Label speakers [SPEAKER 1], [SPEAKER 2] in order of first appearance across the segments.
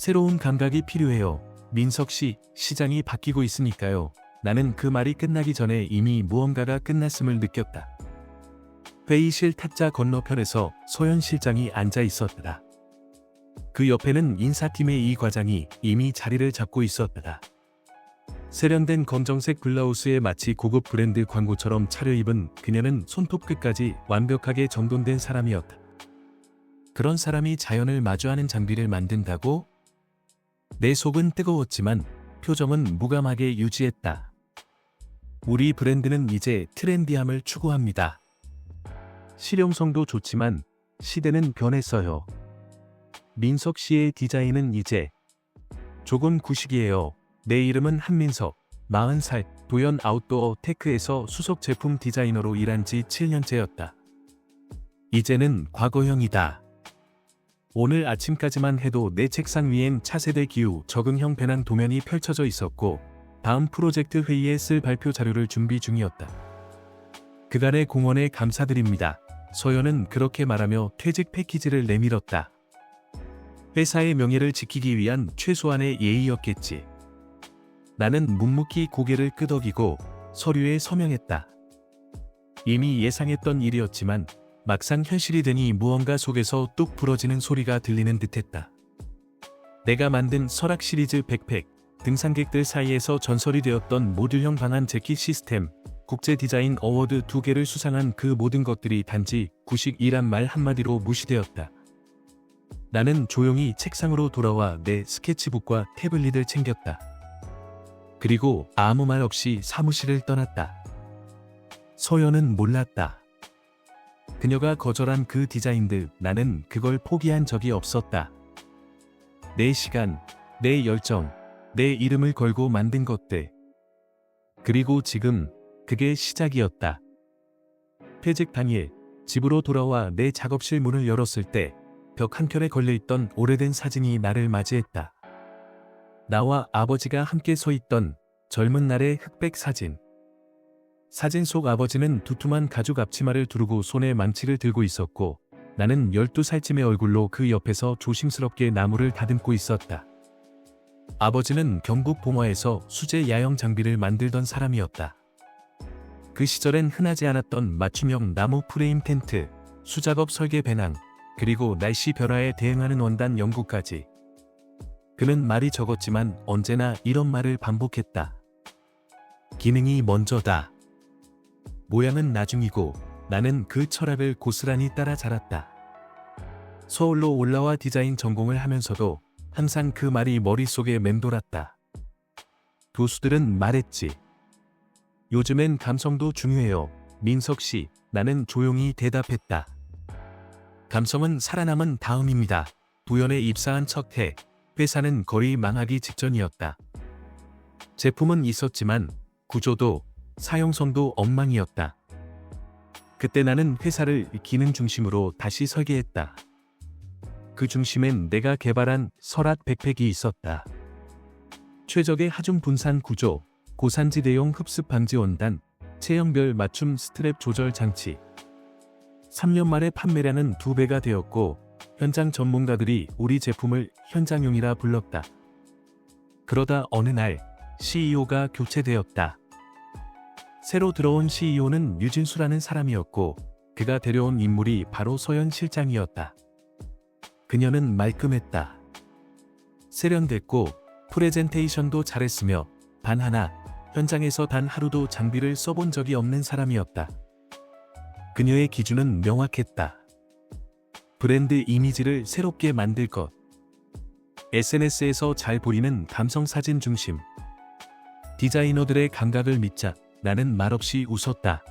[SPEAKER 1] 새로운 감각이 필요해요. 민석 씨, 시장이 바뀌고 있으니까요. 나는 그 말이 끝나기 전에 이미 무언가가 끝났음을 느꼈다. 회의실 탁자 건너편에서 소연 실장이 앉아 있었다. 그 옆에는 인사팀의 이 과장이 이미 자리를 잡고 있었다. 세련된 검정색 블라우스에 마치 고급 브랜드 광고처럼 차려입은 그녀는 손톱 끝까지 완벽하게 정돈된 사람이었다. 그런 사람이 자연을 마주하는 장비를 만든다고? 내 속은 뜨거웠지만 표정은 무감하게 유지했다. 우리 브랜드는 이제 트렌디함을 추구합니다. 실용성도 좋지만 시대는 변했어요. 민석 씨의 디자인은 이제 조금 구식이에요. 내 이름은 한민석, 40살, 도연 아웃도어 테크에서 수석 제품 디자이너로 일한 지 7년째였다. 이제는 과거형이다. 오늘 아침까지만 해도 내 책상 위엔 차세대 기후 적응형 배낭 도면이 펼쳐져 있었고 다음 프로젝트 회의에 쓸 발표 자료를 준비 중이었다. 그간의 공헌에 감사드립니다. 소연은 그렇게 말하며 퇴직 패키지를 내밀었다. 회사의 명예를 지키기 위한 최소한의 예의였겠지. 나는 묵묵히 고개를 끄덕이고 서류에 서명했다. 이미 예상했던 일이었지만 막상 현실이 되니 무언가 속에서 뚝 부러지는 소리가 들리는 듯했다. 내가 만든 설악 시리즈 백팩, 등산객들 사이에서 전설이 되었던 모듈형 방한 재킷 시스템, 국제 디자인 어워드 2개를 수상한 그 모든 것들이 단지 구식이란 말 한마디로 무시되었다. 나는 조용히 책상으로 돌아와 내 스케치북과 태블릿을 챙겼다. 그리고 아무 말 없이 사무실을 떠났다. 소연은 몰랐다. 그녀가 거절한 그 디자인들, 나는 그걸 포기한 적이 없었다. 내 시간, 내 열정, 내 이름을 걸고 만든 것들. 그리고 지금 그게 시작이었다. 퇴직 당일 집으로 돌아와 내 작업실 문을 열었을 때 벽 한켠에 걸려있던 오래된 사진이 나를 맞이했다. 나와 아버지가 함께 서 있던 젊은 날의 흑백 사진. 사진 속 아버지는 두툼한 가죽 앞치마를 두르고 손에 망치를 들고 있었고 나는 12살쯤의 얼굴로 그 옆에서 조심스럽게 나무를 다듬고 있었다. 아버지는 경북 봉화에서 수제 야영 장비를 만들던 사람이었다. 그 시절엔 흔하지 않았던 맞춤형 나무 프레임 텐트, 수작업 설계 배낭, 그리고 날씨 변화에 대응하는 원단 연구까지. 그는 말이 적었지만 언제나 이런 말을 반복했다. 기능이 먼저다. 모양은 나중이고 나는 그 철학을 고스란히 따라 자랐다. 서울로 올라와 디자인 전공을 하면서도 항상 그 말이 머릿속에 맴돌았다. 교수들은 말했지. 요즘엔 감성도 중요해요. 민석 씨, 나는 조용히 대답했다. 감성은 살아남은 다음입니다. 도연에 입사한 첫 해, 회사는 거의 망하기 직전이었다. 제품은 있었지만 구조도 사용성도 엉망이었다. 그때 나는 회사를 기능 중심으로 다시 설계했다. 그 중심엔 내가 개발한 설악 백팩이 있었다. 최적의 하중 분산 구조, 고산지 대용 흡습 방지 원단, 체형별 맞춤 스트랩 조절 장치. 3년 만에 판매량은 2배가 되었고 현장 전문가들이 우리 제품을 현장용이라 불렀다. 그러다 어느 날 CEO가 교체되었다. 새로 들어온 CEO는 류진수라는 사람이었고 그가 데려온 인물이 바로 소연 실장이었다. 그녀는 말끔했다. 세련됐고 프레젠테이션도 잘했으며 단 하나, 현장에서 단 하루도 장비를 써본 적이 없는 사람이었다. 그녀의 기준은 명확했다. 브랜드 이미지를 새롭게 만들 것. SNS에서 잘 보이는 감성 사진 중심. 디자이너들의 감각을 믿자. 나는 말없이 웃었다.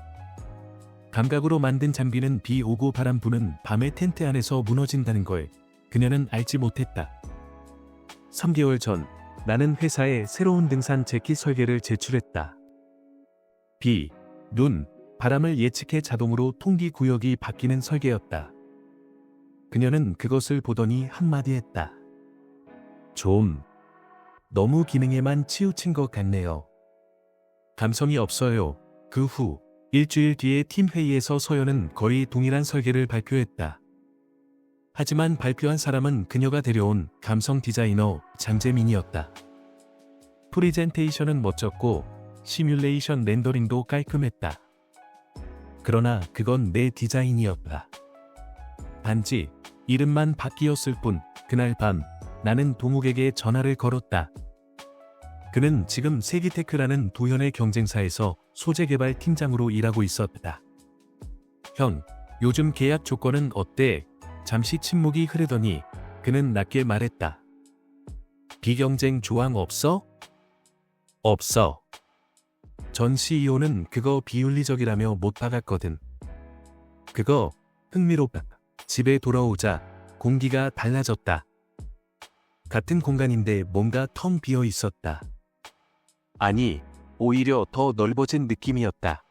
[SPEAKER 1] 감각으로 만든 장비는 비 오고 바람 부는 밤의 텐트 안에서 무너진다는 걸 그녀는 알지 못했다. 3개월 전 나는 회사에 새로운 등산 재킷 설계를 제출했다. 비, 눈, 바람을 예측해 자동으로 통기 구역이 바뀌는 설계였다. 그녀는 그것을 보더니 한마디 했다. 좀 너무 기능에만 치우친 것 같네요. 감성이 없어요. 그 후 일주일 뒤에 팀 회의에서 소연은 거의 동일한 설계를 발표했다. 하지만 발표한 사람은 그녀가 데려온 감성 디자이너 장재민이었다. 프리젠테이션은 멋졌고 시뮬레이션 렌더링도 깔끔했다. 그러나 그건 내 디자인이었다. 단지 이름만 바뀌었을 뿐. 그날 밤 나는 동욱에게 전화를 걸었다. 그는 지금 세기테크라는 도현의 경쟁사에서 소재 개발 팀장으로 일하고 있었다. 형, 요즘 계약 조건은 어때? 잠시 침묵이 흐르더니 그는 낮게 말했다. 비경쟁 조항 없어? 없어. 전 CEO는 그거 비윤리적이라며 못 박았거든. 그거 흥미롭다. 집에 돌아오자 공기가 달라졌다. 같은 공간인데 뭔가 텅 비어 있었다. 아니, 오히려 더 넓어진 느낌이었다.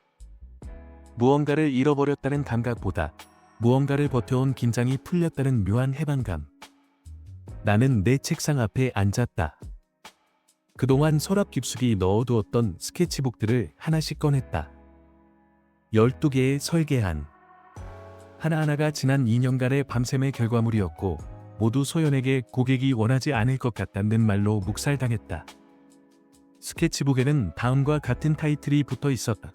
[SPEAKER 1] 무언가를 잃어버렸다는 감각보다 무언가를 버텨온 긴장이 풀렸다는 묘한 해방감. 나는 내 책상 앞에 앉았다. 그동안 서랍 깊숙이 넣어두었던 스케치북들을 하나씩 꺼냈다. 12개의 설계안. 하나하나가 지난 2년간의 밤샘의 결과물이었고 모두 소연에게 고객이 원하지 않을 것 같다는 말로 묵살당했다. 스케치북에는 다음과 같은 타이틀이 붙어 있었다.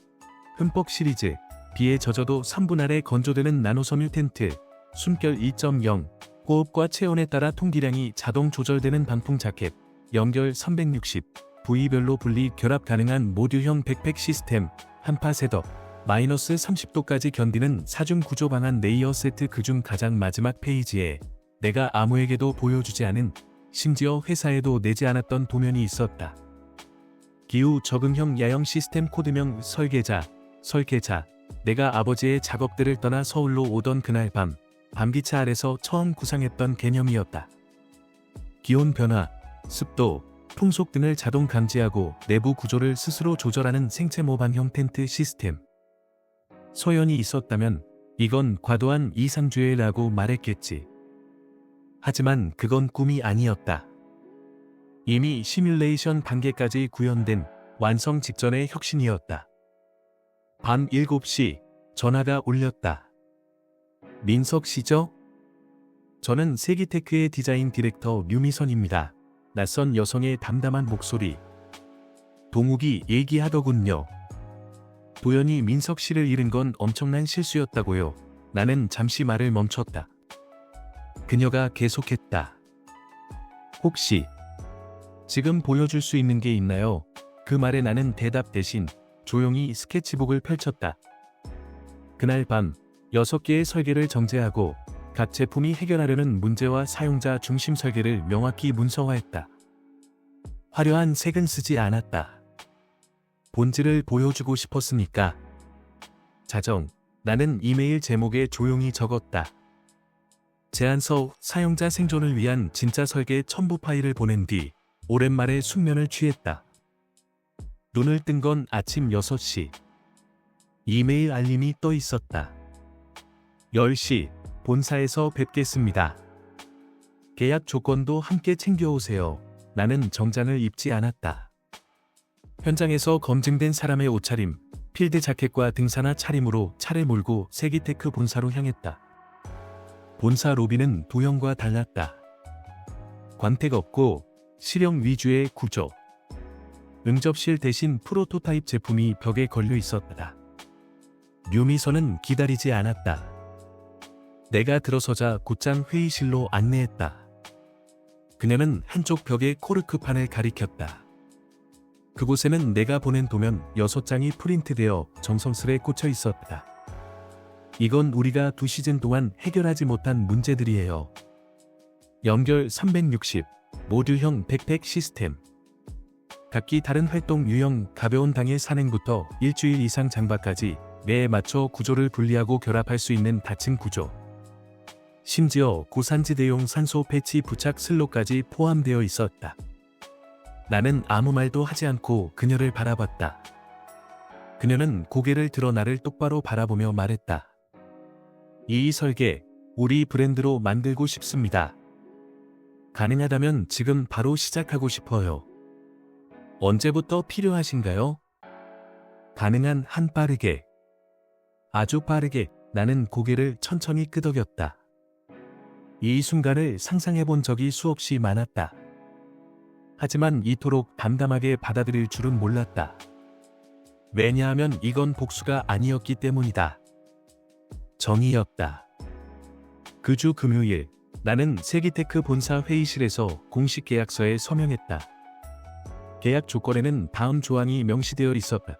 [SPEAKER 1] 흠뻑 시리즈, 비에 젖어도 3분 아래 건조되는 나노섬유 텐트, 숨결 2.0, 호흡과 체온에 따라 통기량이 자동 조절되는 방풍 자켓, 연결 360, 부위별로 분리 결합 가능한 모듈형 백팩 시스템, 한파 셋업, 마이너스 30도까지 견디는 사중 구조 방안 레이어 세트. 그중 가장 마지막 페이지에 내가 아무에게도 보여주지 않은, 심지어 회사에도 내지 않았던 도면이 있었다. 기후 적응형 야영 시스템. 코드명 설계자. 내가 아버지의 작업들을 떠나 서울로 오던 그날 밤, 밤기차 아래서 처음 구상했던 개념이었다. 기온 변화, 습도, 풍속 등을 자동 감지하고 내부 구조를 스스로 조절하는 생체 모방형 텐트 시스템. 소연이 있었다면 이건 과도한 이상주의라고 말했겠지. 하지만 그건 꿈이 아니었다. 이미 시뮬레이션 단계까지 구현된 완성 직전의 혁신이었다. 밤 7시 전화가 울렸다. 민석 씨죠? 저는 세기테크의 디자인 디렉터 류미선입니다. 낯선 여성의 담담한 목소리. 동욱이 얘기하더군요. 도연이 민석 씨를 잃은 건 엄청난 실수였다고요. 나는 잠시 말을 멈췄다. 그녀가 계속했다. 혹시 지금 보여줄 수 있는 게 있나요? 그 말에 나는 대답 대신 조용히 스케치북을 펼쳤다. 그날 밤 6개의 설계를 정제하고 각 제품이 해결하려는 문제와 사용자 중심 설계를 명확히 문서화했다. 화려한 색은 쓰지 않았다. 본질을 보여주고 싶었으니까. 자정, 나는 이메일 제목에 조용히 적었다. 제안서, 사용자 생존을 위한 진짜 설계 첨부 파일을 보낸 뒤 오랜만에 숙면을 취했다. 눈을 뜬 건 아침 6시. 이메일 알림이 떠 있었다. 10시, 본사에서 뵙겠습니다. 계약 조건도 함께 챙겨오세요. 나는 정장을 입지 않았다. 현장에서 검증된 사람의 옷차림, 필드 자켓과 등산화 차림으로 차를 몰고 세기테크 본사로 향했다. 본사 로비는 도형과 달랐다. 광택 없고 실형 위주의 구조. 응접실 대신 프로토타입 제품이 벽에 걸려 있었다. 류미선은 기다리지 않았다. 내가 들어서자 곧장 회의실로 안내했다. 그녀는 한쪽 벽에 코르크판을 가리켰다. 그곳에는 내가 보낸 도면 6장이 프린트되어 정성스레 꽂혀 있었다. 이건 우리가 2시즌 동안 해결하지 못한 문제들이에요. 연결 360, 모듈형 백팩 시스템. 각기 다른 활동 유형, 가벼운 당일 산행부터 일주일 이상 장박까지 매에 맞춰 구조를 분리하고 결합할 수 있는 다층 구조. 심지어 고산지대용 산소 패치 부착 슬롯까지 포함되어 있었다. 나는 아무 말도 하지 않고 그녀를 바라봤다. 그녀는 고개를 들어 나를 똑바로 바라보며 말했다. 이 설계, 우리 브랜드로 만들고 싶습니다. 가능하다면 지금 바로 시작하고 싶어요. 언제부터 필요하신가요? 가능한 한 빠르게. 아주 빠르게. 나는 고개를 천천히 끄덕였다. 이 순간을 상상해 본 적이 수없이 많았다. 하지만 이토록 담담하게 받아들일 줄은 몰랐다. 왜냐하면 이건 복수가 아니었기 때문이다. 정의였다. 그 주 금요일, 나는 세기테크 본사 회의실에서 공식 계약서에 서명했다. 계약 조건에는 다음 조항이 명시되어 있었다.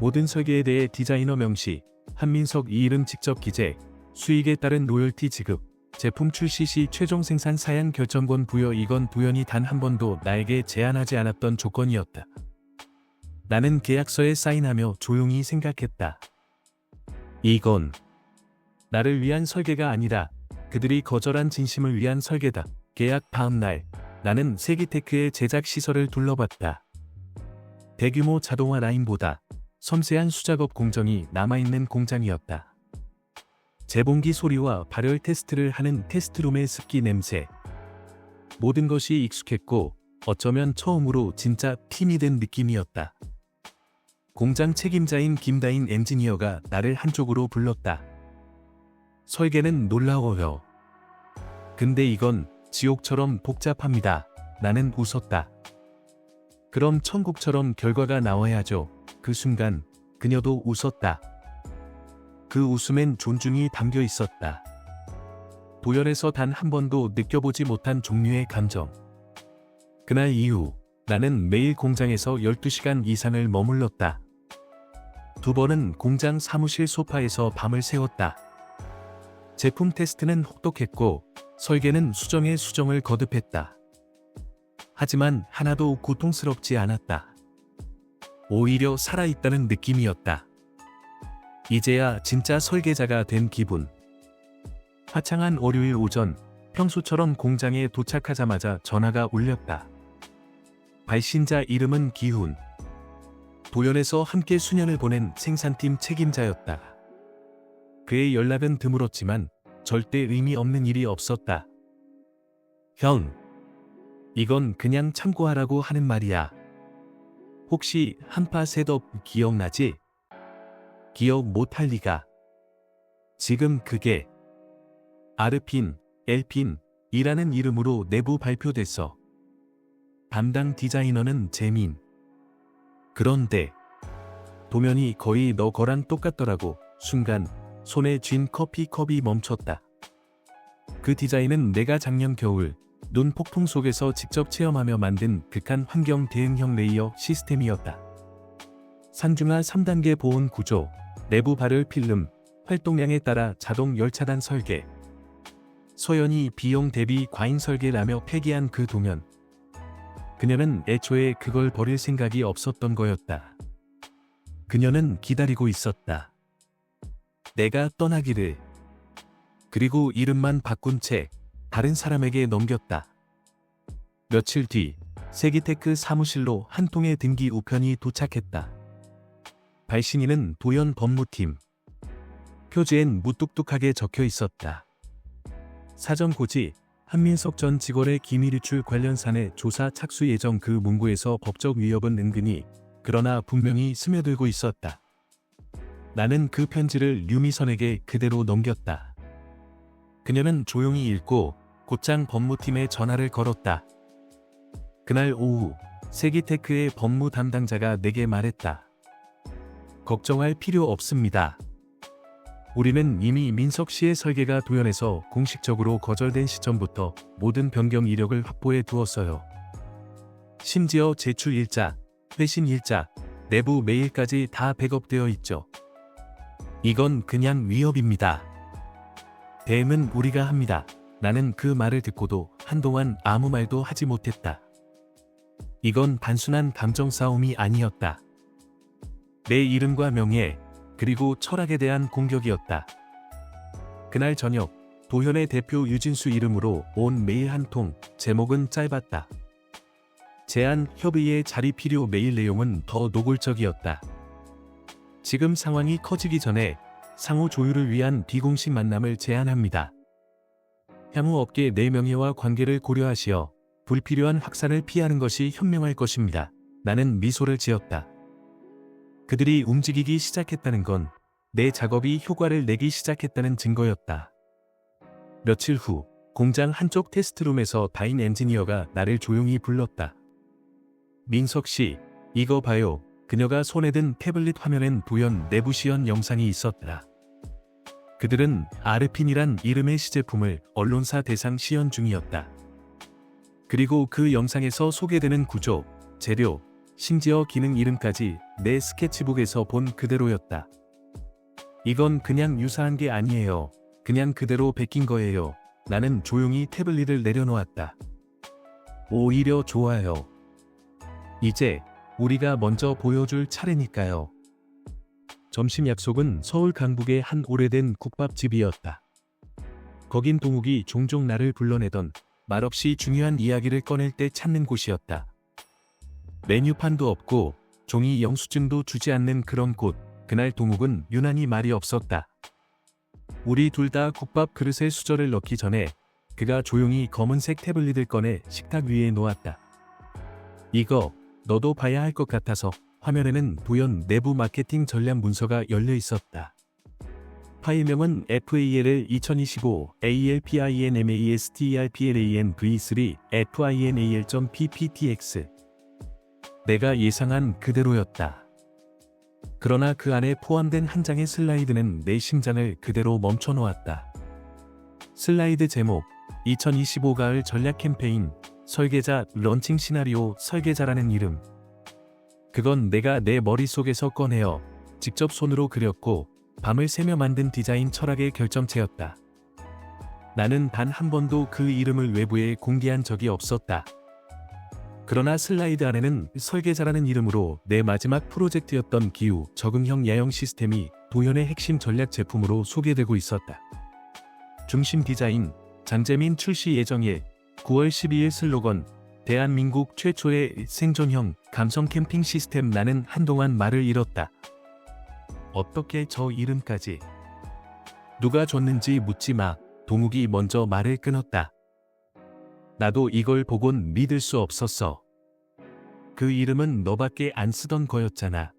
[SPEAKER 1] 모든 설계에 대해 디자이너 명시, 한민석 이 이름 직접 기재, 수익에 따른 로열티 지급, 제품 출시 시 최종 생산 사양 결정권 부여. 이건 도연이 단 한 번도 나에게 제안하지 않았던 조건이었다. 나는 계약서에 사인하며 조용히 생각했다. 이건 나를 위한 설계가 아니라 그들이 거절한 진심을 위한 설계다. 계약 다음 날, 나는 세기테크의 제작 시설을 둘러봤다. 대규모 자동화 라인보다 섬세한 수작업 공정이 남아있는 공장이었다. 재봉기 소리와 발열 테스트를 하는 테스트룸의 습기 냄새. 모든 것이 익숙했고 어쩌면 처음으로 진짜 팀이 된 느낌이었다. 공장 책임자인 김다인 엔지니어가 나를 한쪽으로 불렀다. 설계는 놀라워요. 근데 이건 지옥처럼 복잡합니다. 나는 웃었다. 그럼 천국처럼 결과가 나와야죠. 그 순간 그녀도 웃었다. 그 웃음엔 존중이 담겨 있었다. 도연에서 단 한 번도 느껴보지 못한 종류의 감정. 그날 이후 나는 매일 공장에서 12시간 이상을 머물렀다. 2번은 공장 사무실 소파에서 밤을 새웠다. 제품 테스트는 혹독했고 설계는 수정에 수정을 거듭했다. 하지만 하나도 고통스럽지 않았다. 오히려 살아있다는 느낌이었다. 이제야 진짜 설계자가 된 기분. 화창한 월요일 오전, 평소처럼 공장에 도착하자마자 전화가 울렸다. 발신자 이름은 기훈. 도연에서 함께 수년을 보낸 생산팀 책임자였다. 그의 연락은 드물었지만 절대 의미 없는 일이 없었다. 형, 이건 그냥 참고하라고 하는 말이야. 혹시 한파 셋업 기억나지? 기억 못할 리가. 지금 그게 아르핀, 엘핀이라는 이름으로 내부 발표됐어. 담당 디자이너는 재민. 그런데 도면이 거의 너 거랑 똑같더라고. 순간 손에 쥔 커피컵이 멈췄다. 그 디자인은 내가 작년 겨울 눈 폭풍 속에서 직접 체험하며 만든 극한 환경 대응형 레이어 시스템이었다. 산중하 3단계 보온 구조, 내부 발열 필름, 활동량에 따라 자동 열차단 설계. 소연이 비용 대비 과잉 설계라며 폐기한 그 도면. 그녀는 애초에 그걸 버릴 생각이 없었던 거였다. 그녀는 기다리고 있었다. 내가 떠나기를. 그리고 이름만 바꾼 채 다른 사람에게 넘겼다. 며칠 뒤 세기테크 사무실로 한 통의 등기 우편이 도착했다. 발신인은 도연 법무팀. 표지엔 무뚝뚝하게 적혀 있었다. 사전 고지, 한민석 전 직원의 기밀 유출 관련 사내 조사 착수 예정. 그 문구에서 법적 위협은 은근히, 그러나 분명히 스며들고 있었다. 나는 그 편지를 류미선에게 그대로 넘겼다. 그녀는 조용히 읽고 곧장 법무팀에 전화를 걸었다. 그날 오후 세기테크의 법무 담당자가 내게 말했다. 걱정할 필요 없습니다. 우리는 이미 민석 씨의 설계가 도연에서 공식적으로 거절된 시점부터 모든 변경 이력을 확보해 두었어요. 심지어 제출 일자, 회신 일자, 내부 메일까지 다 백업되어 있죠. 이건 그냥 위협입니다. 대응은 우리가 합니다. 나는 그 말을 듣고도 한동안 아무 말도 하지 못했다. 이건 단순한 감정 싸움이 아니었다. 내 이름과 명예, 그리고 철학에 대한 공격이었다. 그날 저녁, 도현의 대표 유진수 이름으로 온 메일 한 통, 제목은 짧았다. 제안 협의의 자리 필요. 메일 내용은 더 노골적이었다. 지금 상황이 커지기 전에 상호 조율을 위한 비공식 만남을 제안합니다. 향후 업계 내 명예와 관계를 고려하시어 불필요한 확산을 피하는 것이 현명할 것입니다. 나는 미소를 지었다. 그들이 움직이기 시작했다는 건 내 작업이 효과를 내기 시작했다는 증거였다. 며칠 후 공장 한쪽 테스트룸에서 다인 엔지니어가 나를 조용히 불렀다. 민석 씨, 이거 봐요. 그녀가 손에 든 태블릿 화면엔 도연 내부 시연 영상이 있었다. 그들은 아르핀이란 이름의 시제품을 언론사 대상 시연 중이었다. 그리고 그 영상에서 소개되는 구조, 재료, 심지어 기능 이름까지 내 스케치북에서 본 그대로였다. 이건 그냥 유사한 게 아니에요. 그냥 그대로 베낀 거예요. 나는 조용히 태블릿을 내려놓았다. 오히려 좋아요. 이제 우리가 먼저 보여줄 차례니까요. 점심 약속은 서울 강북의 한 오래된 국밥집이었다. 거긴 동욱이 종종 나를 불러내던 말없이 중요한 이야기를 꺼낼 때 찾는 곳이었다. 메뉴판도 없고 종이 영수증도 주지 않는 그런 곳. 그날 동욱은 유난히 말이 없었다. 우리 둘 다 국밥 그릇에 수저를 넣기 전에 그가 조용히 검은색 태블릿을 꺼내 식탁 위에 놓았다. 이거 너도 봐야 할 것 같아서. 화면에는 도연 내부 마케팅 전략 문서가 열려 있었다. 파일명은 FAL 2025 ALPINMASTERPLAN V3 FINAL.PPTX. 내가 예상한 그대로였다. 그러나 그 안에 포함된 한 장의 슬라이드는 내 심장을 그대로 멈춰 놓았다. 슬라이드 제목 2025 가을 전략 캠페인 설계자 런칭 시나리오 설계자라는 이름. 그건 내가 내 머릿속에서 꺼내어 직접 손으로 그렸고 밤을 새며 만든 디자인 철학의 결정체였다. 나는 단 한 번도 그 이름을 외부에 공개한 적이 없었다. 그러나 슬라이드 안에는 설계자라는 이름으로 내 마지막 프로젝트였던 기후 적응형 야영 시스템이 도연의 핵심 전략 제품으로 소개되고 있었다. 중심 디자인, 장재민 출시 예정일, 9월 12일 슬로건, 대한민국 최초의 생존형 감성 캠핑 시스템. 나는 한동안 말을 잃었다. 어떻게 저 이름까지? 누가 줬는지 묻지 마. 동욱이 먼저 말을 끊었다. 나도 이걸 보곤 믿을 수 없었어. 그 이름은 너밖에 안 쓰던 거였잖아.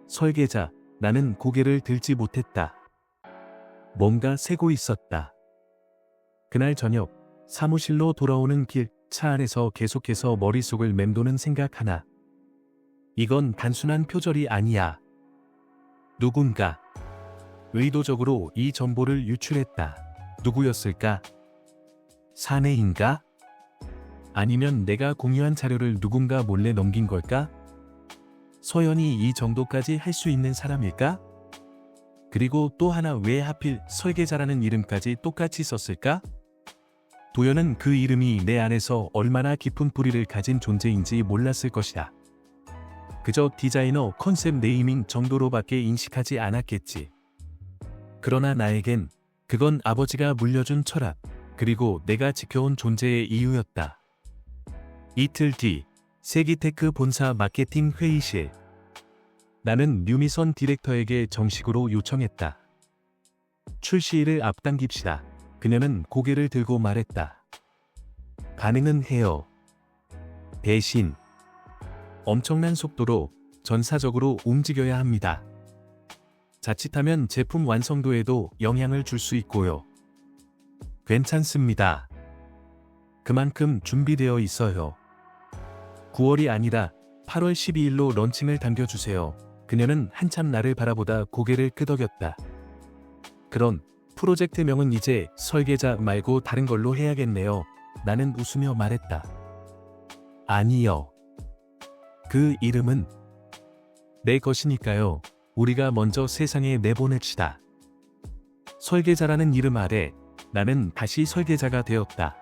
[SPEAKER 1] 설계자. 나는 고개를 들지 못했다. 뭔가 새고 있었다. 그날 저녁 사무실로 돌아오는 길 차 안에서 계속해서 머릿속을 맴도는 생각 하나. 이건 단순한 표절이 아니야. 누군가 의도적으로 이 정보를 유출했다. 누구였을까? 사내인가? 아니면 내가 공유한 자료를 누군가 몰래 넘긴 걸까? 서연이 이 정도까지 할 수 있는 사람일까? 그리고 또 하나, 왜 하필 설계자라는 이름까지 똑같이 썼을까? 도연은 그 이름이 내 안에서 얼마나 깊은 뿌리를 가진 존재인지 몰랐을 것이다. 그저 디자이너 컨셉 네이밍 정도로밖에 인식하지 않았겠지. 그러나 나에겐 그건 아버지가 물려준 철학, 그리고 내가 지켜온 존재의 이유였다. 이틀 뒤 세기테크 본사 마케팅 회의실. 나는 류미선 디렉터에게 정식으로 요청했다. 출시일을 앞당깁시다. 그녀는 고개를 들고 말했다. 가능은 해요. 대신 엄청난 속도로 전사적으로 움직여야 합니다. 자칫하면 제품 완성도에도 영향을 줄 수 있고요. 괜찮습니다. 그만큼 준비되어 있어요. 9월이 아니라 8월 12일로 런칭을 당겨주세요. 그녀는 한참 나를 바라보다 고개를 끄덕였다. 그런 프로젝트명은 이제 설계자 말고 다른 걸로 해야겠네요. 나는 웃으며 말했다. 아니요. 그 이름은 내 것이니까요. 우리가 먼저 세상에 내보냅시다. 설계자라는 이름 아래 나는 다시 설계자가 되었다.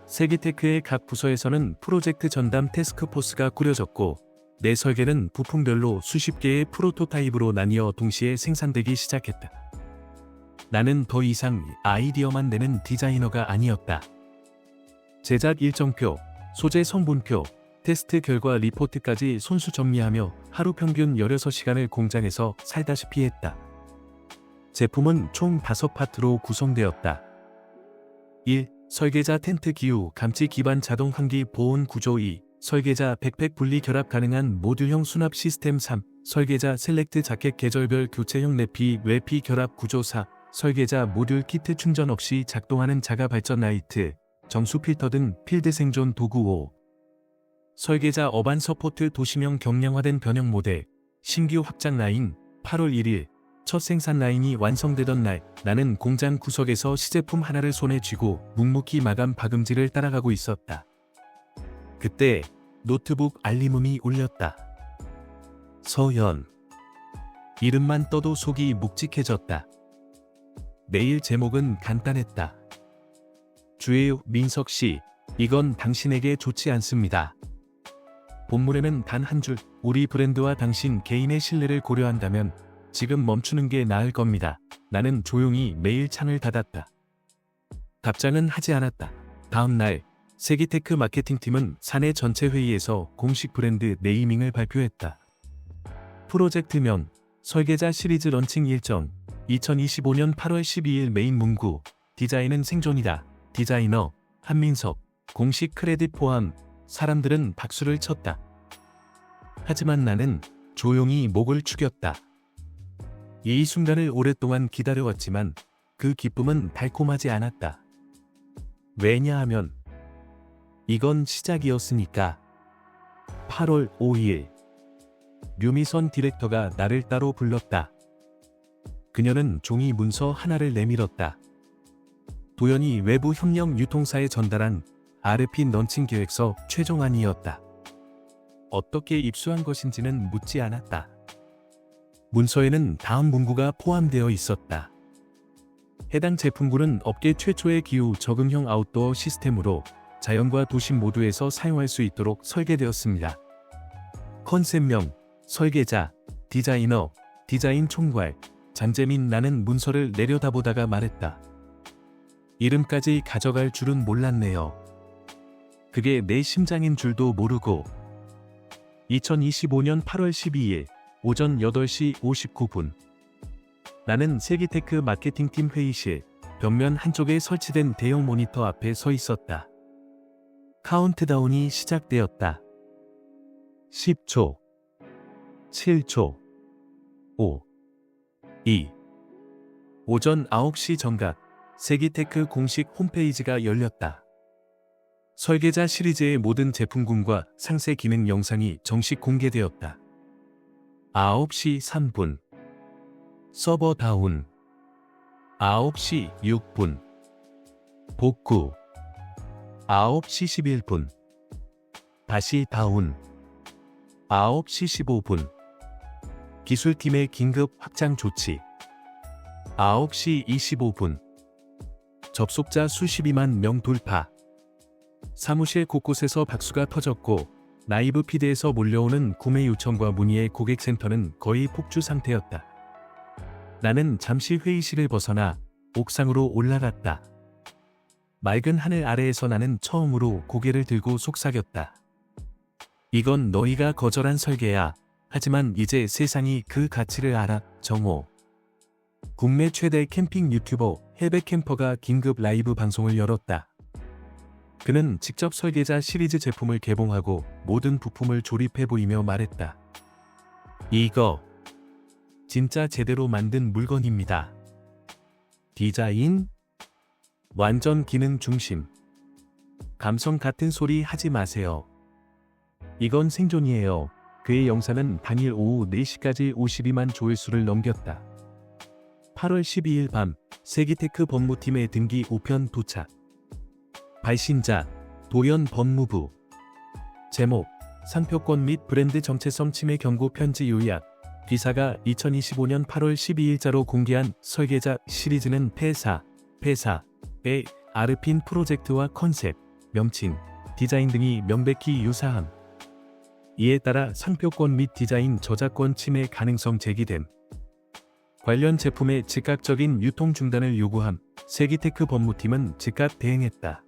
[SPEAKER 1] 세기테크의 각 부서에서는 프로젝트 전담 태스크포스가 꾸려졌고 내 설계는 부품별로 수십 개의 프로토타입으로 나뉘어 동시에 생산되기 시작했다. 나는 더 이상 아이디어만 내는 디자이너가 아니었다. 제작 일정표, 소재 성분표, 테스트 결과 리포트까지 손수 정리하며 하루 평균 16시간을 공장에서 살다시피 했다. 제품은 총 5파트로 구성되었다. 1. 설계자 텐트 기후 감지 기반 자동 환기 보온 구조. 2. 설계자 백팩 분리 결합 가능한 모듈형 수납 시스템. 3. 설계자 셀렉트 자켓 계절별 교체형 내피 외피 결합 구조. 4. 설계자 모듈 키트 충전 없이 작동하는 자가 발전 라이트, 정수 필터 등 필드 생존 도구 5. 설계자 어반 서포트 도시명 경량화된 변형 모델, 신규 확장 라인, 8월 1일, 첫 생산 라인이 완성되던 날, 나는 공장 구석에서 시제품 하나를 손에 쥐고 묵묵히 마감 박음질을 따라가고 있었다. 그때 노트북 알림음이 울렸다. 서현. 이름만 떠도 속이 묵직해졌다. 메일 제목은 간단했다. 주예요 민석 씨, 이건 당신에게 좋지 않습니다. 본문에는 단 한 줄, 우리 브랜드와 당신 개인의 신뢰를 고려한다면 지금 멈추는 게 나을 겁니다. 나는 조용히 메일 창을 닫았다. 답장은 하지 않았다. 다음 날, 세기테크 마케팅팀은 사내 전체 회의에서 공식 브랜드 네이밍을 발표했다. 프로젝트명, 설계자 시리즈 런칭 일정, 2025년 8월 12일 메인 문구, 디자인은 생존이다. 디자이너, 한민석, 공식 크레딧 포함. 사람들은 박수를 쳤다. 하지만 나는 조용히 목을 축였다. 이 순간을 오랫동안 기다려왔지만 그 기쁨은 달콤하지 않았다. 왜냐하면 이건 시작이었으니까. 8월 5일, 류미선 디렉터가 나를 따로 불렀다. 그녀는 종이 문서 하나를 내밀었다. 도연이 외부 협력 유통사에 전달한 RP 런칭 계획서 최종안이었다. 어떻게 입수한 것인지는 묻지 않았다. 문서에는 다음 문구가 포함되어 있었다. 해당 제품군은 업계 최초의 기후 적응형 아웃도어 시스템으로 자연과 도심 모두에서 사용할 수 있도록 설계되었습니다. 컨셉명, 설계자, 디자이너, 디자인 총괄, 잠재민. 나는 문서를 내려다보다가 말했다. 이름까지 가져갈 줄은 몰랐네요. 그게 내 심장인 줄도 모르고. 2025년 8월 12일 오전 8시 59분. 나는 세기테크 마케팅팀 회의실 벽면 한쪽에 설치된 대형 모니터 앞에 서 있었다. 카운트다운이 시작되었다. 10초, 7초, 5, 2. 오전 9시 정각, 세기테크 공식 홈페이지가 열렸다. 설계자 시리즈의 모든 제품군과 상세 기능 영상이 정식 공개되었다. 9시 3분. 서버 다운. 9시 6분. 복구. 9시 11분. 다시 다운. 9시 15분. 기술팀의 긴급 확장 조치. 9시 25분. 접속자 수십이만 명 돌파. 사무실 곳곳에서 박수가 터졌고 라이브 피드에서 몰려오는 구매 요청과 문의의 고객센터는 거의 폭주 상태였다. 나는 잠시 회의실을 벗어나 옥상으로 올라갔다. 맑은 하늘 아래에서 나는 처음으로 고개를 들고 속삭였다. 이건 너희가 거절한 설계야. 하지만 이제 세상이 그 가치를 알아. 정호. 국내 최대 캠핑 유튜버 해백캠퍼가 긴급 라이브 방송을 열었다. 그는 직접 설계자 시리즈 제품을 개봉하고 모든 부품을 조립해 보이며 말했다. 이거 진짜 제대로 만든 물건입니다. 디자인 완전 기능 중심. 감성 같은 소리 하지 마세요. 이건 생존이에요. 그의 영상은 당일 오후 4시까지 52만 조회수를 넘겼다. 8월 12일 밤 세기테크 법무팀의 등기 우편 도착. 발신자 도연 법무부. 제목 상표권 및 브랜드 정체성 침해 경고 편지 요약. 기사가 2025년 8월 12일자로 공개한 설계자 시리즈는 폐사의 아르핀 프로젝트와 컨셉, 명칭, 디자인 등이 명백히 유사함. 이에 따라 상표권 및 디자인 저작권 침해 가능성 제기됨. 관련 제품의 즉각적인 유통 중단을 요구함. 세기테크 법무팀은 즉각 대응했다.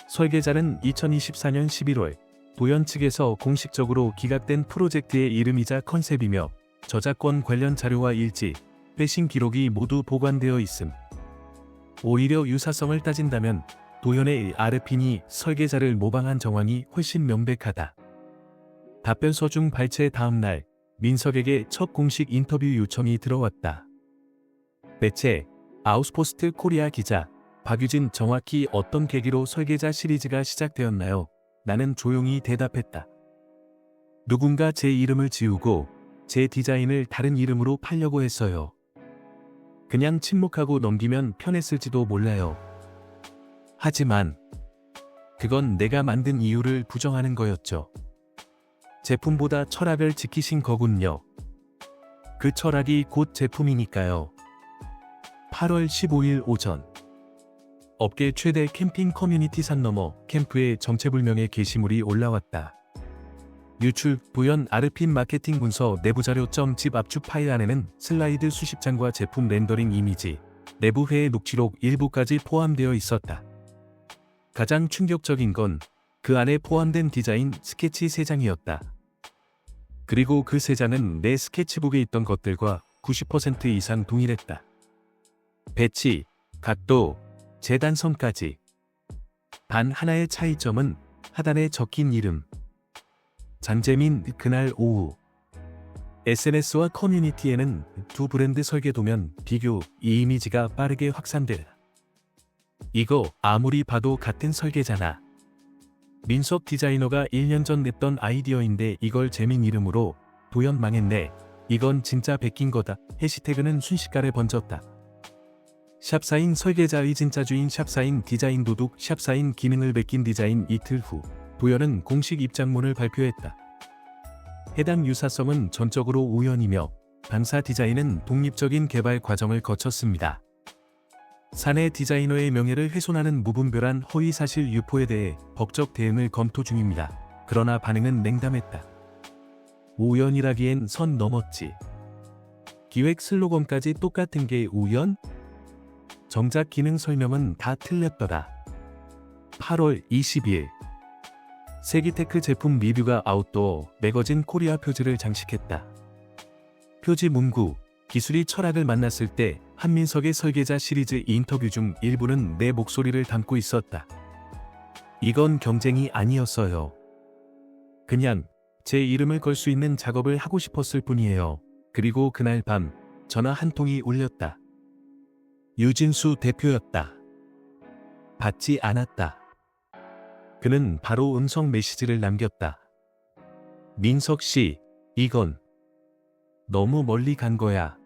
[SPEAKER 1] 설계자는 2024년 11월 도연 측에서 공식적으로 기각된 프로젝트의 이름이자 컨셉이며 저작권 관련 자료와 일지, 회신 기록이 모두 보관되어 있음. 오히려 유사성을 따진다면 도연의 아르핀이 설계자를 모방한 정황이 훨씬 명백하다. 답변서 중 발췌 다음 날 민석에게 첫 공식 인터뷰 요청이 들어왔다. 매체, 아웃포스트 코리아 기자 박유진, 정확히 어떤 계기로 설계자 시리즈가 시작되었나요? 나는 조용히 대답했다. 누군가 제 이름을 지우고 제 디자인을 다른 이름으로 팔려고 했어요. 그냥 침묵하고 넘기면 편했을지도 몰라요. 하지만 그건 내가 만든 이유를 부정하는 거였죠. 제품보다 철학을 지키신 거군요. 그 철학이 곧 제품이니까요. 8월 15일 오전. 업계 최대 캠핑 커뮤니티 산 너머 캠프에 정체불명의 게시물이 올라왔다. 유출, 부연 아르핀 마케팅 문서 내부자료.zip 압축 파일 안에는 슬라이드 수십 장과 제품 렌더링 이미지, 내부 회의 녹취록 일부까지 포함되어 있었다. 가장 충격적인 건 그 안에 포함된 디자인 스케치 3장이었다. 그리고 그 3장은 내 스케치북에 있던 것들과 90% 이상 동일했다. 배치, 각도, 재단선까지. 단 하나의 차이점은 하단에 적힌 이름. 장재민 그날 오후. SNS와 커뮤니티에는 두 브랜드 설계도면 비교, 이 이미지가 빠르게 확산됐다. 이거 아무리 봐도 같은 설계잖아. 민석 디자이너가 1년 전 냈던 아이디어인데 이걸 재민 이름으로 도연 망했네. 이건 진짜 베낀 거다. 해시태그는 순식간에 번졌다. 샵사인 설계자의 진짜주인 샵사인 디자인 도둑 샵사인 기능을 베낀 디자인. 이틀 후 도연은 공식 입장문을 발표했다. 해당 유사성은 전적으로 우연이며 당사 디자인은 독립적인 개발 과정을 거쳤습니다. 사내 디자이너의 명예를 훼손하는 무분별한 허위사실 유포에 대해 법적 대응을 검토 중입니다. 그러나 반응은 냉담했다. 우연이라기엔 선 넘었지. 기획 슬로건까지 똑같은 게 우연? 정작 기능 설명은 다 틀렸더라. 8월 22일. 세기테크 제품 리뷰가 아웃도어 매거진 코리아 표지를 장식했다. 표지 문구, 기술이 철학을 만났을 때 한민석의 설계자 시리즈 인터뷰 중 일부는 내 목소리를 담고 있었다. 이건 경쟁이 아니었어요. 그냥 제 이름을 걸 수 있는 작업을 하고 싶었을 뿐이에요. 그리고 그날 밤 전화 한 통이 울렸다. 유진수 대표였다. 받지 않았다. 그는 바로 음성 메시지를 남겼다. 민석 씨, 이건 너무 멀리 간 거야.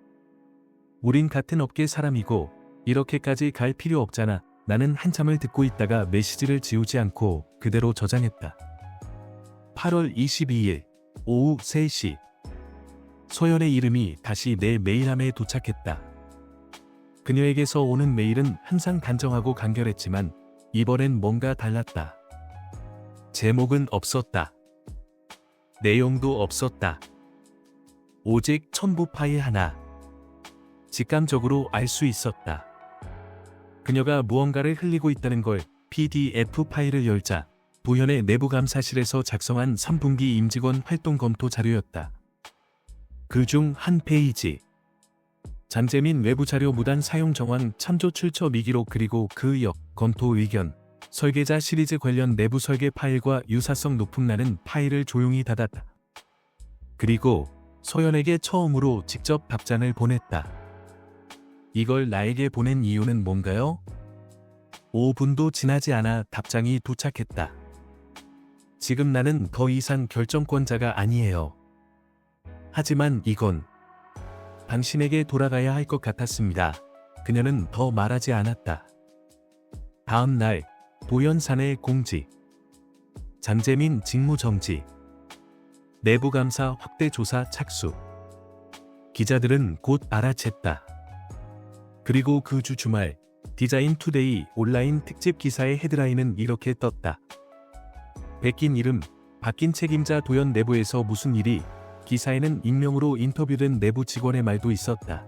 [SPEAKER 1] 우린 같은 업계 사람이고 이렇게까지 갈 필요 없잖아. 나는 한참을 듣고 있다가 메시지를 지우지 않고 그대로 저장했다. 8월 22일 오후 3시. 소연의 이름이 다시 내 메일함에 도착했다. 그녀에게서 오는 메일은 항상 단정하고 간결했지만 이번엔 뭔가 달랐다. 제목은 없었다. 내용도 없었다. 오직 첨부 파일 하나. 직감적으로 알 수 있었다. 그녀가 무언가를 흘리고 있다는 걸. PDF 파일을 열자 부현의 내부감사실에서 작성한 3분기 임직원 활동 검토 자료였다. 그 중 한 페이지. 장재민 외부자료 무단 사용 정황 참조 출처 미기록 그리고 그 역 검토 의견. 설계자 시리즈 관련 내부 설계 파일과 유사성 높음. 나는 파일을 조용히 닫았다. 그리고 소연에게 처음으로 직접 답장을 보냈다. 이걸 나에게 보낸 이유는 뭔가요? 5분도 지나지 않아 답장이 도착했다. 지금 나는 더 이상 결정권자가 아니에요. 하지만 이건 당신에게 돌아가야 할 것 같았습니다. 그녀는 더 말하지 않았다. 다음 날 도연산의 공지. 장재민 직무정지. 내부감사 확대 조사 착수. 기자들은 곧 알아챘다. 그리고 그 주 주말 디자인 투데이 온라인 특집 기사의 헤드라인은 이렇게 떴다. 베낀 이름, 바뀐 책임자. 도연 내부에서 무슨 일이. 기사에는 익명으로 인터뷰된 내부 직원의 말도 있었다.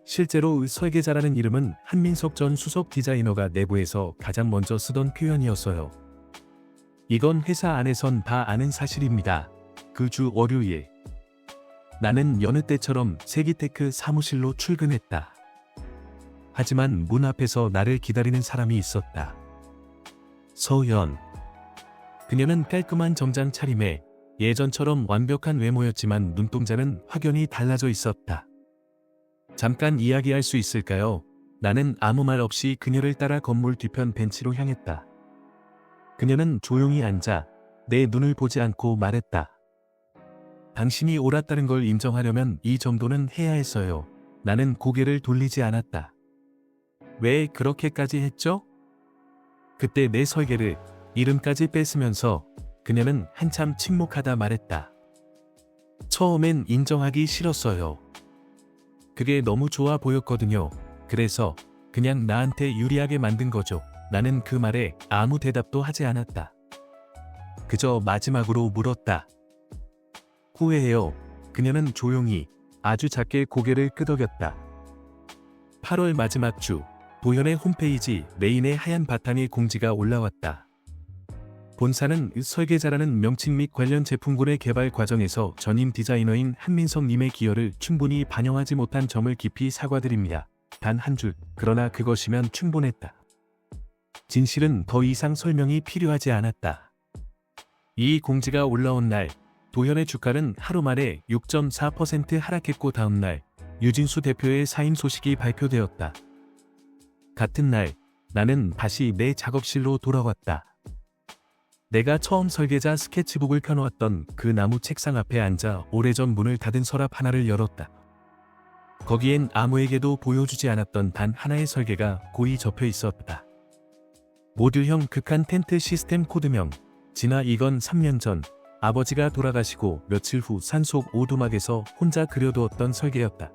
[SPEAKER 1] 실제로 설계자라는 이름은 한민석 전 수석 디자이너가 내부에서 가장 먼저 쓰던 표현이었어요. 이건 회사 안에선 다 아는 사실입니다. 그 주 월요일. 나는 여느 때처럼 세기테크 사무실로 출근했다. 하지만 문 앞에서 나를 기다리는 사람이 있었다. 서연. 그녀는 깔끔한 정장 차림에 예전처럼 완벽한 외모였지만 눈동자는 확연히 달라져 있었다. 잠깐 이야기할 수 있을까요? 나는 아무 말 없이 그녀를 따라 건물 뒤편 벤치로 향했다. 그녀는 조용히 앉아 내 눈을 보지 않고 말했다. 당신이 옳았다는 걸 인정하려면 이 정도는 해야 했어요. 나는 고개를 돌리지 않았다. 왜 그렇게까지 했죠? 그때 내 설계를 이름까지 뺏으면서 그녀는 한참 침묵하다 말했다. 처음엔 인정하기 싫었어요. 그게 너무 좋아 보였거든요. 그래서 그냥 나한테 유리하게 만든 거죠. 나는 그 말에 아무 대답도 하지 않았다. 그저 마지막으로 물었다. 후회해요. 그녀는 조용히 아주 작게 고개를 끄덕였다. 8월 마지막 주, 도현의 홈페이지 메인에 하얀 바탕의 공지가 올라왔다. 본사는 설계자라는 명칭 및 관련 제품군의 개발 과정에서 전임 디자이너인 한민석님의 기여를 충분히 반영하지 못한 점을 깊이 사과드립니다. 단 한 줄, 그러나 그것이면 충분했다. 진실은 더 이상 설명이 필요하지 않았다. 이 공지가 올라온 날, 도현의 주가는 하루 만에 6.4% 하락했고 다음 날, 유진수 대표의 사임 소식이 발표되었다. 같은 날, 나는 다시 내 작업실로 돌아왔다. 내가 처음 설계자 스케치북을 펴놓았던 그 나무 책상 앞에 앉아 오래전 문을 닫은 서랍 하나를 열었다. 거기엔 아무에게도 보여주지 않았던 단 하나의 설계가 고이 접혀 있었다. 모듈형 극한 텐트 시스템 코드명. 지나 이건 3년 전 아버지가 돌아가시고 며칠 후 산속 오두막에서 혼자 그려두었던 설계였다.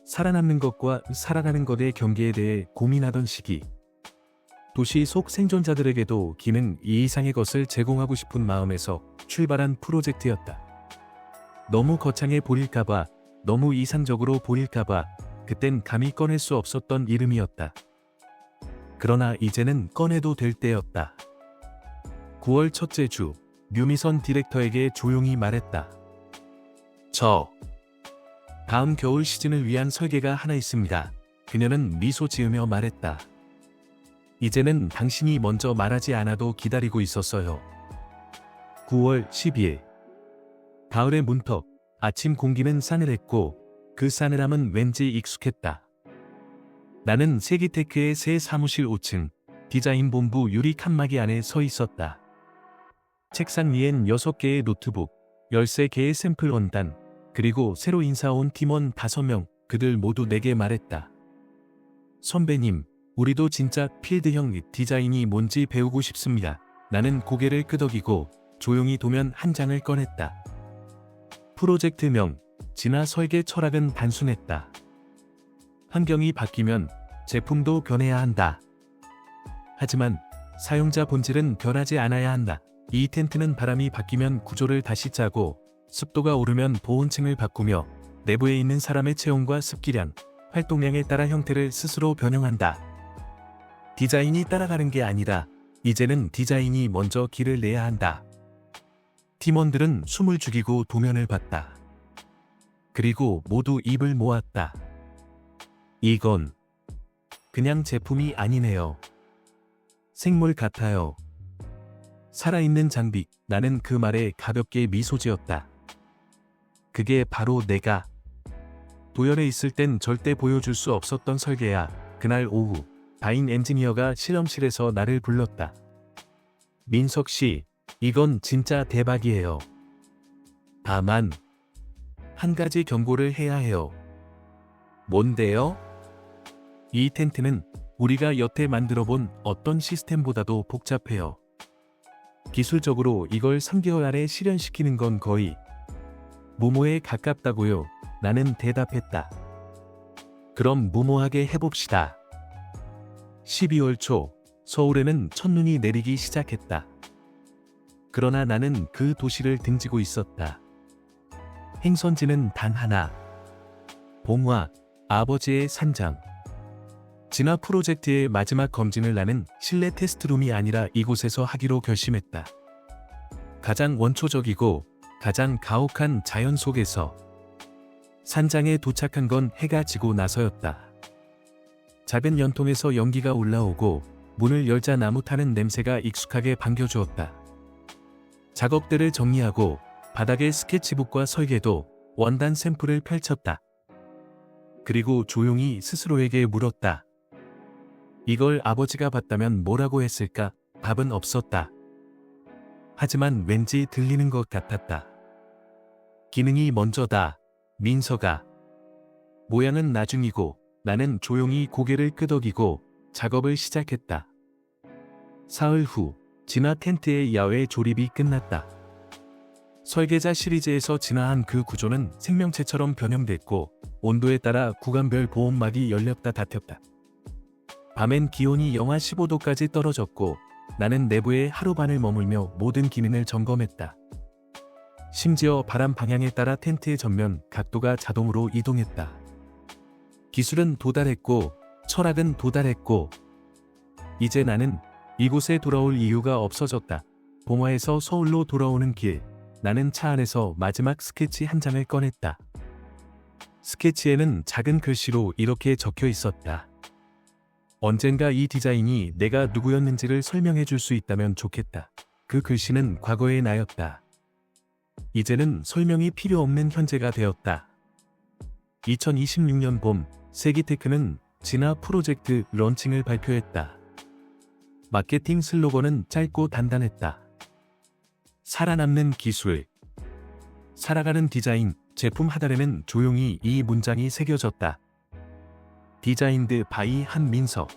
[SPEAKER 1] 살아남는 것과 살아가는 것의 경계에 대해 고민하던 시기. 도시 속 생존자들에게도 기능 이 이상의 것을 제공하고 싶은 마음에서 출발한 프로젝트였다. 너무 거창해 보일까봐, 너무 이상적으로 보일까봐 그땐 감히 꺼낼 수 없었던 이름이었다. 그러나 이제는 꺼내도 될 때였다. 9월 첫째 주, 류미선 디렉터에게 조용히 말했다. 다음 겨울 시즌을 위한 설계가 하나 있습니다. 그녀는 미소 지으며 말했다. 이제는 당신이 먼저 말하지 않아도 기다리고 있었어요. 9월 12일. 가을의 문턱, 아침 공기는 싸늘했고 그 싸늘함은 왠지 익숙했다. 나는 세기테크의 새 사무실 5층, 디자인 본부 유리 칸막이 안에 서 있었다. 책상 위엔 6개의 노트북, 13개의 샘플 원단, 그리고 새로 인사 온 팀원 5명, 그들 모두 내게 말했다. 선배님, 우리도 진짜 필드형 디자인이 뭔지 배우고 싶습니다. 나는 고개를 끄덕이고 조용히 도면 한 장을 꺼냈다. 프로젝트명, 진화 설계 철학은 단순했다. 환경이 바뀌면 제품도 변해야 한다. 하지만 사용자 본질은 변하지 않아야 한다. 이 텐트는 바람이 바뀌면 구조를 다시 짜고 습도가 오르면 보온층을 바꾸며 내부에 있는 사람의 체온과 습기량, 활동량에 따라 형태를 스스로 변형한다. 디자인이 따라가는 게 아니라 이제는 디자인이 먼저 길을 내야 한다. 팀원들은 숨을 죽이고 도면을 봤다. 그리고 모두 입을 모았다. 이건 그냥 제품이 아니네요. 생물 같아요. 살아있는 장비. 나는 그 말에 가볍게 미소 지었다. 그게 바로 내가 도열에 있을 땐 절대 보여줄 수 없었던 설계야. 그날 오후 다인 엔지니어가 실험실에서 나를 불렀다. 민석 씨, 이건 진짜 대박이에요. 다만 한 가지 경고를 해야 해요. 뭔데요? 이 텐트는 우리가 여태 만들어본 어떤 시스템보다도 복잡해요. 기술적으로 이걸 3개월 안에 실현시키는 건 거의 무모에 가깝다고요. 나는 대답했다. 그럼 무모하게 해봅시다. 12월 초, 서울에는 첫눈이 내리기 시작했다. 그러나 나는 그 도시를 등지고 있었다. 행선지는 단 하나. 봉화, 아버지의 산장. 진화 프로젝트의 마지막 검진을 나는 실내 테스트룸이 아니라 이곳에서 하기로 결심했다. 가장 원초적이고 가장 가혹한 자연 속에서. 산장에 도착한 건 해가 지고 나서였다. 작은 연통에서 연기가 올라오고 문을 열자 나무 타는 냄새가 익숙하게 반겨주었다. 작업대를 정리하고 바닥에 스케치북과 설계도, 원단 샘플을 펼쳤다. 그리고 조용히 스스로에게 물었다. 이걸 아버지가 봤다면 뭐라고 했을까? 답은 없었다. 하지만 왠지 들리는 것 같았다. 기능이 먼저다. 민서가. 모양은 나중이고 나는 조용히 고개를 끄덕이고 작업을 시작했다. 사흘 후 진화 텐트의 야외 조립이 끝났다. 설계자 시리즈에서 진화한 그 구조는 생명체처럼 변형됐고 온도에 따라 구간별 보온막이 열렸다 닫혔다. 밤엔 기온이 영하 15도까지 떨어졌고 나는 내부에 하루 반을 머물며 모든 기능을 점검했다. 심지어 바람 방향에 따라 텐트의 전면 각도가 자동으로 이동했다. 기술은 도달했고 철학은 도달했고 이제 나는 이곳에 돌아올 이유가 없어졌다. 봉화에서 서울로 돌아오는 길, 나는 차 안에서 마지막 스케치 한 장을 꺼냈다. 스케치에는 작은 글씨로 이렇게 적혀 있었다. 언젠가 이 디자인이 내가 누구였는지를 설명해 줄 수 있다면 좋겠다. 그 글씨는 과거의 나였다. 이제는 설명이 필요 없는 현재가 되었다. 2026년 봄, 세기테크는 진화 프로젝트 런칭을 발표했다. 마케팅 슬로건은 짧고 단단했다. 살아남는 기술. 살아가는 디자인, 제품 하단에는 조용히 이 문장이 새겨졌다. 디자인드 바이 한민석.